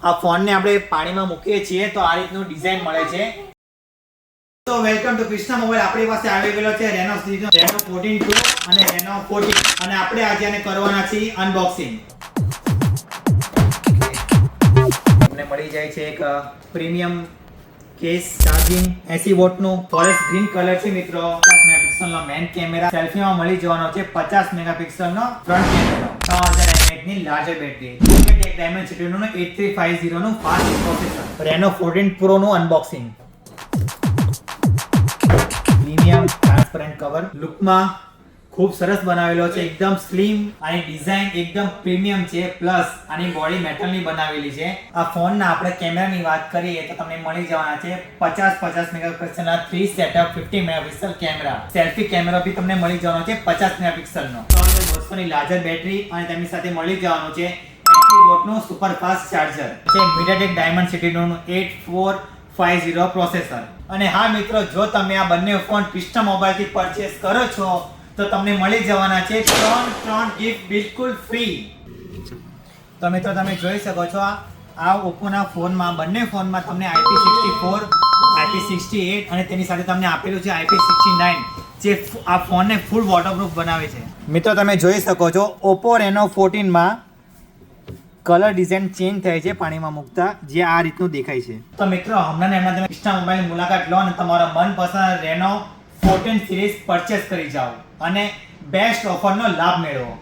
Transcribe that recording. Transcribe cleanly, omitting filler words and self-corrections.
આ ફોનને આપણે પાણીમાં મૂકીએ છીએ તો આ રીતનું ડિઝાઇન મળે છે. તો વેલકમ ટુ કૃષ્ણા મોબાઈલ. આપણી પાસે આવી ગયેલો છે Reno સિરીઝનો Reno 14 Pro અને Reno 14 અને આપણે આજે આને કરવાના છીએ અનબોક્સિંગ. તમને મળી જાય છે એક પ્રીમિયમ કેસ ચાર્જિંગ 80 વોટનું ફોરેસ્ટ ગ્રીન કલર છે મિત્રો. 50 મેગાપિક્સલનો મેઇન કેમેરા, સેલ્ફીમાં મળી જવાનો છે 50 મેગાપિક્સલનો ફ્રન્ટ કેમેરો, 3000 mAh ની લાર્જર બેટરી, એક ડાયમેન્સિટી નું 8350 નું ફાસ્ટ પ્રોસેસર. Reno 14 Pro નું અનબોક્સિંગ. પ્રીમિયમ ટ્રાન્સપરન્ટ કવર, લુકમાં ખૂબ સરસ બનાવેલો છે, એકદમ સ્લિમ. આની ડિઝાઇન એકદમ પ્રીમિયમ છે, પ્લસ આની બોડી મેટલની બનાવેલી છે. આ ફોનના આપણે કેમેરાની વાત કરીએ તો તમને મળી જવાના છે 50 મેગાપિક્સલના 3 સેટઅપ 50 મેગાપિક્સલ કેમેરા. સેલ્ફી કેમેરો બી તમને મળી જવાનો છે 50 મેગાપિક્સલનો, 3200 ની લાર્જર બેટરી અને તેની સાથે મળી જવાનું છે 80 વોટનું સુપર ફાસ્ટ ચાર્જર છે. MediaTek Dimensity નું 8450 પ્રોસેસર. અને હા મિત્રો, જો તમે આ બંને ફોન કૃષ્ણા મોબાઈલથી પરચેસ કરો છો તો તમને મળી જવાના છે ત્રણ ગિફ્ટ બિલકુલ ફ્રી. તો મિત્રો તમે જોઈ શકો છો આ ઓપ્પોના ફોનમાં, બંને ફોનમાં તમને IP64, IP68 અને તેની સાથે તમને આપેલું છે IP69 જે આ ફોનને ફૂલ વોટરપ્રૂફ બનાવે છે. મિત્રો તમે જોઈ શકો છો ઓપ્પો Reno 14 માં કલર ડિઝાઇન ચેન્જ થાય છે પાણીમાં મૂકતા, જે આ રીતનું દેખાય છે. તો મિત્રો હમણાં તમે કૃષ્ણા મોબાઈલની મુલાકાત લો અને તમારા મનપસંદ Reno 14 સિરીઝ પરચેસ કરી જાઓ અને બેસ્ટ ઓફરનો લાભ મેળવો.